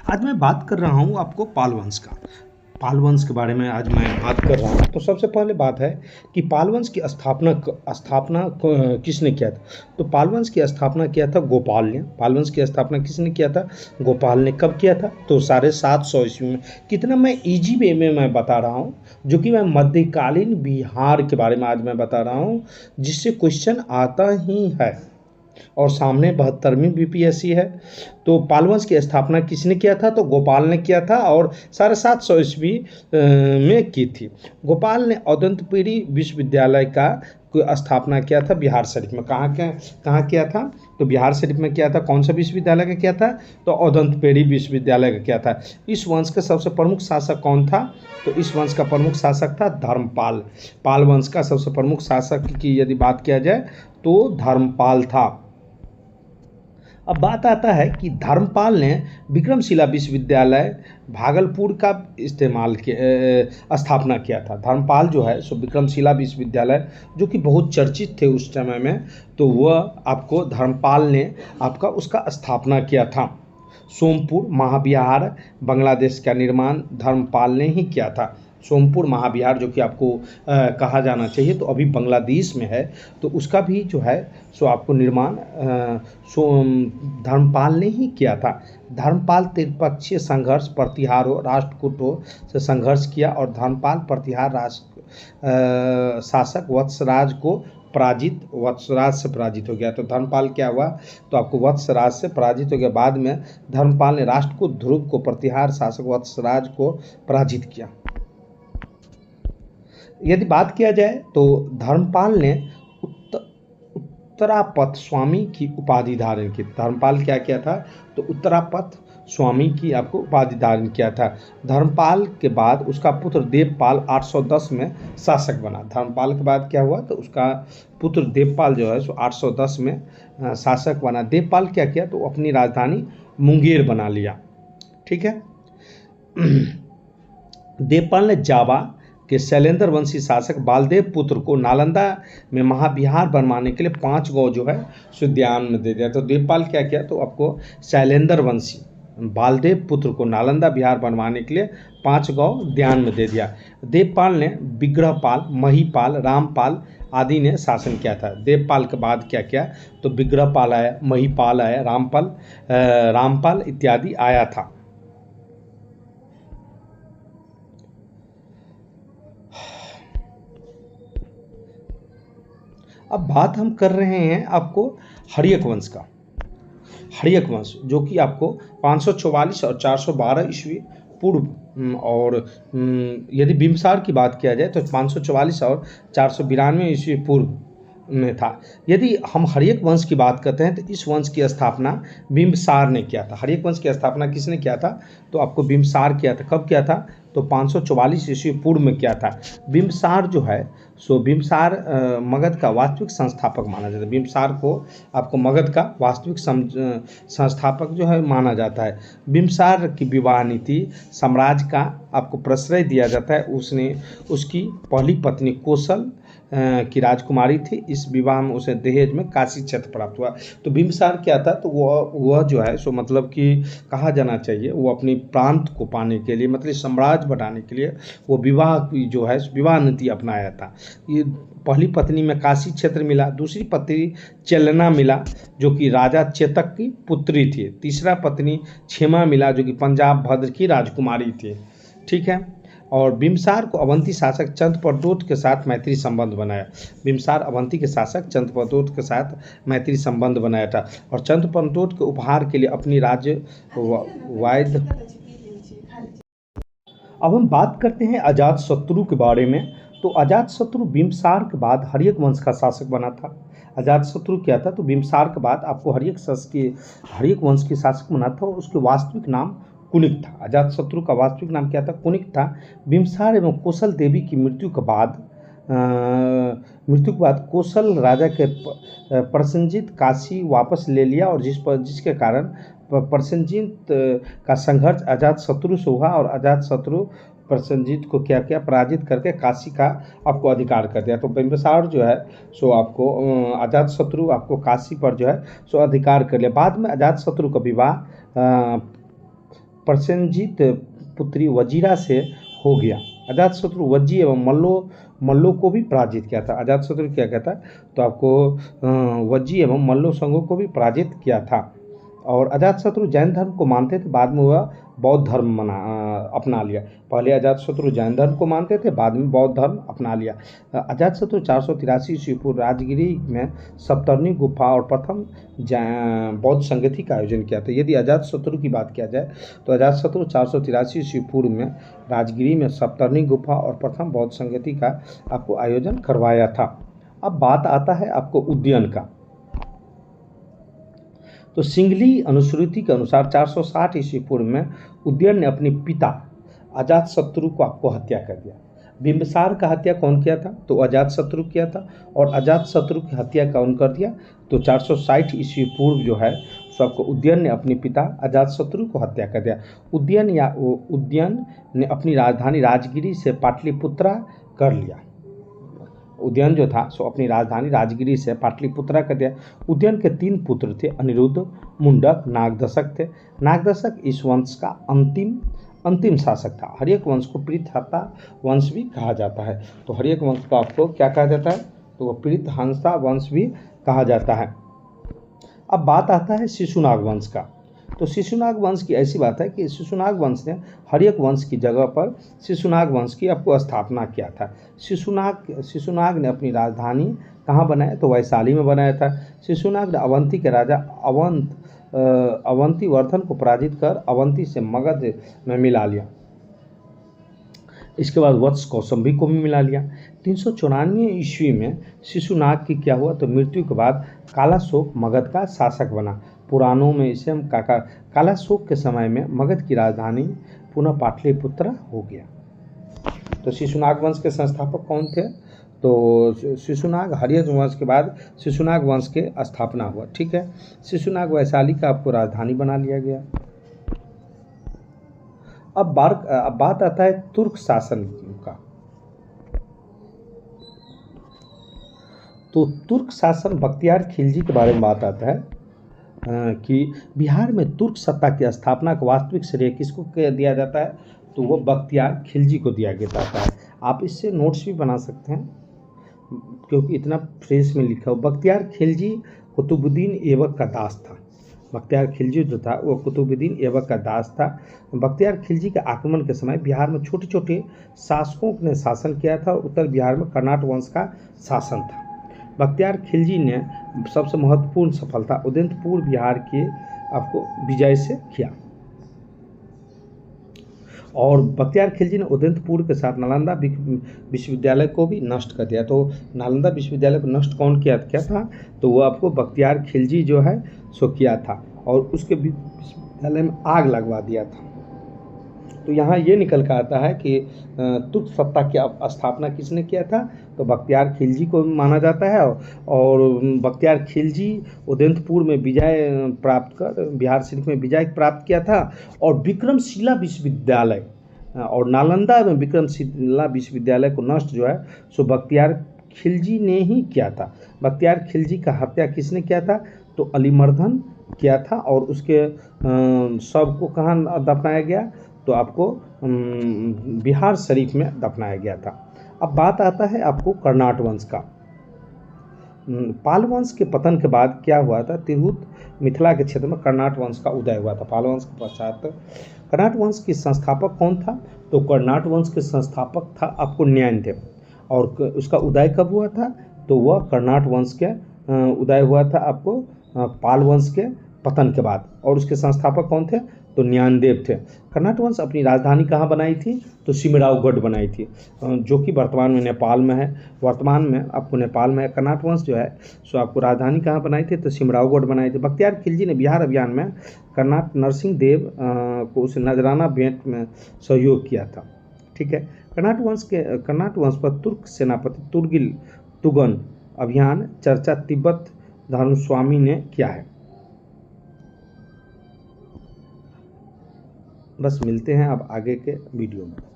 आज मैं बात कर रहा हूँ आपको पाल वंश का। पाल वंश के बारे में आज मैं बात कर रहा हूँ। तो सबसे पहले बात है कि पाल वंश की किसने किया था। तो पाल वंश की स्थापना किया था गोपाल ने। पाल वंश की स्थापना किसने किया था? गोपाल ने। कब किया था? तो 750 ईस्वी में। कितना मैं इजी वे में मैं बता रहा हूँ, जो कि मैं मध्यकालीन बिहार के बारे में आज मैं बता रहा हूँ, जिससे क्वेश्चन आता ही है और सामने 72वीं बीपीएससी है। तो पाल वंश की स्थापना किसने किया था? तो गोपाल ने किया था और 750 ईस्वी में की थी। गोपाल ने औदंतपुरी विश्वविद्यालय का स्थापना किया था बिहार शरीफ में। कहाँ किया था? तो बिहार शरीफ में किया था। कौन सा विश्वविद्यालय का किया था? तो औदंतपुरी विश्वविद्यालय का किया था। इस वंश का सबसे प्रमुख शासक कौन था? तो इस वंश का प्रमुख शासक था धर्मपाल। पाल वंश का सबसे प्रमुख शासक की यदि बात किया जाए तो धर्मपाल था। अब बात आता है कि धर्मपाल ने विक्रमशिला विश्वविद्यालय भागलपुर का स्थापना किया था। धर्मपाल जो है सो विक्रमशिला विश्वविद्यालय, जो कि बहुत चर्चित थे उस समय में, तो वह आपको धर्मपाल ने आपका उसका स्थापना किया था। सोमपुर महाविहार बांग्लादेश का निर्माण धर्मपाल ने ही किया था। सोमपुर महाविहार जो कि आपको कहा जाना चाहिए तो अभी बांग्लादेश में है, तो उसका भी जो है सो आपको निर्माण धर्मपाल ने ही किया था। धर्मपाल त्रिपक्षीय संघर्ष प्रतिहार राष्ट्रकूटों से संघर्ष किया और धर्मपाल प्रतिहार शासक वत्सराज से पराजित हो गया। तो धर्मपाल क्या हुआ? तो आपको वत्सराज से पराजित हो गया। बाद में धर्मपाल ने राष्ट्रकूट ध्रुव को प्रतिहार शासक वत्सराज को पराजित किया। यदि बात किया जाए तो धर्मपाल ने उत्तरापथ स्वामी की उपाधि धारण की। धर्मपाल क्या किया था? तो उत्तरापथ स्वामी की आपको उपाधि धारण किया था। धर्मपाल के बाद उसका पुत्र देवपाल 810 में शासक बना। धर्मपाल के बाद क्या हुआ? तो उसका पुत्र देवपाल जो है सो 810 में शासक बना। देवपाल क्या किया? तो अपनी राजधानी मुंगेर बना लिया। ठीक है। देवपाल ने जावा के शैलेंद्र वंशी शासक बालदेव पुत्र को नालंदा में महाविहार बनवाने के लिए 5 गांव जो है सो ध्यान में दे दिया। तो देवपाल क्या किया? तो आपको शैलेंद्र वंशी बालदेव पुत्र को नालंदा बिहार बनवाने के लिए 5 गांव ध्यान में दे दिया। देवपाल ने विग्रहपाल, महीपाल, रामपाल आदि ने शासन किया था। देवपाल के बाद क्या किया? तो विग्रहपाल आया, महीपाल आया, रामपाल इत्यादि आया था। अब बात हम कर रहे हैं आपको हर्यक वंश का। हर्यक वंश जो कि आपको 544 और 412 ईस्वी पूर्व और यदि बिम्बसार की बात किया जाए तो 544 और 492 ईस्वी पूर्व में था। यदि हम हर्यक वंश की बात करते हैं तो इस वंश की स्थापना बिम्बसार ने किया था। हर्यक वंश की स्थापना किसने किया था? तो आपको बिम्बसार किया था। कब किया था? तो 544 ईस्वी पूर्व में किया था। बिम्बसार जो है सो बिम्बसार मगध का वास्तविक संस्थापक माना जाता है। बिम्बसार को आपको मगध का वास्तविक संस्थापक जो है माना जाता है। बिम्बसार की विवाह नीति साम्राज्य का आपको प्रश्रय दिया जाता है। उसने उसकी पहली पत्नी कौशल की राजकुमारी थी। इस विवाह में उसे दहेज में काशी क्षेत्र प्राप्त हुआ। तो बिम्बसार क्या था? तो वह जो है सो मतलब कि कहा जाना चाहिए वो अपनी प्रांत को पाने के लिए, मतलब साम्राज्य बढ़ाने के लिए वो विवाह की जो है विवाह नीति अपनाया था। ये पहली पत्नी में काशी क्षेत्र मिला, दूसरी पत्नी चेलना मिला जो कि राजा चेतक की पुत्री थी, तीसरा पत्नी क्षेमा मिला जो कि पंजाब भद्र की राजकुमारी थी। ठीक है। और बिम्बसार को अवंती शासक चंद्रप्रद्योत के साथ मैत्री संबंध बनाया। बिम्बसार अवंती के शासक चंद्रप्रद्योत के साथ मैत्री संबंध बनाया था और चंद्रप्रद्योत के उपहार के लिए अपनी राज्य वायद। अब हम बात करते हैं अजातशत्रु के बारे में। तो अजातशत्रु बिम्बसार के बाद हर्यक वंश का शासक बना था। अजातशत्रु क्या था? तो बिम्बसार के बाद आपको हर्यक वंश के शासक बना था और उसके वास्तविक नाम कुनिक था। अजातशत्रु का वास्तविक नाम क्या था? कुनिक था। बिम्बसार एवं कौशल देवी की मृत्यु के बाद कौशल राजा के प्रसेनजीत काशी वापस ले लिया और जिसके कारण प्रसेनजीत का संघर्ष अजातशत्रु से हुआ और अजातशत्रु प्रसेनजीत को क्या किया? पराजित करके काशी का आपको अधिकार कर दिया। तो बिम्बसार जो है सो आपको अजातशत्रु आपको काशी पर जो है सो अधिकार कर लिया। बाद में अजातशत्रु का विवाह प्रसेनजीत पुत्री वजीरा से हो गया। अजातशत्रु वज्जी एवं मल्लों को भी पराजित किया था। अजातशत्रु क्या कहता है, तो आपको वज्जी एवं मल्लो संघों को भी पराजित किया था। और अजातशत्रु जैन धर्म को मानते थे, बाद में वह बौद्ध धर्म अपना लिया। पहले अजातशत्रु जैन धर्म को मानते थे, बाद में बौद्ध धर्म अपना लिया। अजातशत्रु 483 ईस्वी पूर्व राजगिरी में सप्तर्णी गुफा और प्रथम बौद्ध संगति का आयोजन किया था। यदि अजातशत्रु की बात किया जाए तो अजातशत्रु 483 ईस्वी पूर्व में राजगिरी में सप्तर्णी गुफा और प्रथम बौद्ध संगति का आपको आयोजन करवाया था। अब बात आता है आपको उद्यन का। तो सिंघली अनुश्रुति के अनुसार 460 ईस्वी पूर्व में उदयन ने अपने पिता अजातशत्रु को आपको हत्या कर दिया। बिंबिसार का हत्या कौन किया था, तो अजातशत्रु किया था। और अजातशत्रु की हत्या कौन कर दिया, तो 460 ईस्वी पूर्व जो है सो आपको उदयन ने अपने पिता अजातशत्रु को हत्या कर दिया। उदयन ने अपनी राजधानी राजगिरी से पाटलिपुत्रा कर लिया। उदयन जो था सो अपनी राजधानी राजगिरी से पाटलिपुत्रा कर दिया। उदयन के 3 पुत्र थे, अनिरुद्ध, मुंडक, नागदशक थे। नागदशक इस वंश का अंतिम शासक था। हर्यक वंश को पृथहंसा वंश भी कहा जाता है। तो हर्यक वंश को आपको क्या कहा जाता है, तो वो पृथहंसा वंश भी कहा जाता है। अब बात आता है शिशुनाग वंश का। तो शिशुनाग वंश की ऐसी बात है कि शिशुनाग वंश ने हर्यक वंश की जगह पर शिशुनाग वंश की आपको स्थापना किया था। शिशुनाग ने अपनी राजधानी कहाँ बनाया, तो वैशाली में बनाया था। शिशुनाग ने अवंती के राजा अवंतीवर्धन को पराजित कर अवंती से मगध में मिला लिया। इसके बाद वत्स कौशंबी को भी मिला लिया। 394 ईस्वी में शिशुनाग की क्या हुआ, तो मृत्यु के बाद कालाशोक मगध का शासक बना। पुराणों में इसे हम कालाशोक के समय में मगध की राजधानी पुनः पाटलिपुत्रा हो गया। तो शिशुनाग वंश के संस्थापक कौन थे, तो शिशुनाग हर्यक वंश के बाद शिशुनाग वंश के स्थापना हुआ। ठीक है, शिशुनाग वैशाली का आपको राजधानी बना लिया गया। अब बात आता है तुर्क शासन का। तो तुर्क शासन बख्तियार खिलजी के बारे में बात आता है कि बिहार में तुर्क सत्ता की स्थापना का वास्तविक श्रेय किसको दिया जाता है, तो वो बख्तियार खिलजी को दिया जाता है। आप इससे नोट्स भी बना सकते हैं क्योंकि इतना फ्रेश में लिखा हो। बख्तियार खिलजी कुतुबुद्दीन ऐबक का दास था। बख्तियार खिलजी जो था वो कुतुबुद्दीन ऐबक का दास था। बख्तियार खिलजी के आक्रमण के समय बिहार में छोटे छोटे शासकों ने शासन किया था और उत्तर बिहार में कर्नाट वंश का शासन था। बख्तियार खिलजी ने सबसे महत्वपूर्ण सफलता उदयपुर बिहार के आपको विजय से किया। और बख्तियार खिलजी ने उदयपुर के साथ नालंदा विश्वविद्यालय को भी नष्ट कर दिया। तो नालंदा विश्वविद्यालय को नष्ट कौन किया था, तो वो आपको बख्तियार खिलजी जो है सो किया था और उसके विश्वविद्यालय में आग लगवा दिया था। तो यहाँ ये निकल कर आता है कि तुर्क सत्ता की स्थापना किसने किया था, तो बख्तियार खिलजी को माना जाता है। और बख्तियार खिलजी उदयपुर में विजय प्राप्त कर बिहार शरीफ में विजय प्राप्त किया था। और विक्रमशिला विश्वविद्यालय और नालंदा में विक्रमशिला विश्वविद्यालय को नष्ट जो है सो बख्तियार खिलजी ने ही किया था। बख्तियार खिलजी का हत्या किसने किया था, तो अलीमर्दन किया था। और उसके शव को कहाँ दफनाया गया, तो आपको बिहार शरीफ में दफनाया गया था। अब बात आता है आपको कर्नाट वंश का। पाल वंश के पतन के बाद क्या हुआ था, तिरहुत मिथिला के क्षेत्र में कर्नाट वंश का उदय हुआ था। पाल वंश के पश्चात कर्नाट वंश के संस्थापक कौन था, तो कर्नाट वंश के संस्थापक था आपको न्यायदेव। और उसका उदय कब हुआ था, तो वह कर्नाट वंश के उदय हुआ था आपको पाल वंश के पतन के बाद। और उसके संस्थापक कौन थे, तो ज्ञानदेव थे। कर्नाट वंश अपनी राजधानी कहाँ बनाई थी, तो सिमरावगढ़ बनाई थी, जो कि वर्तमान में नेपाल में है। वर्तमान में आपको नेपाल में कर्नाट वंश जो है सो आपको राजधानी कहाँ बनाई थी, तो सिमरावगढ़ बनाई थी। बख्तियार खिलजी ने बिहार अभियान में कर्नाट नरसिंह देव को उस नजराना भेंट में सहयोग किया था। ठीक है, कर्नाट वंश पर तुर्क सेनापति तुर्गिल तुगन अभियान चर्चा तिब्बत धर्मस्वामी ने किया है। बस मिलते हैं अब आगे के वीडियो में।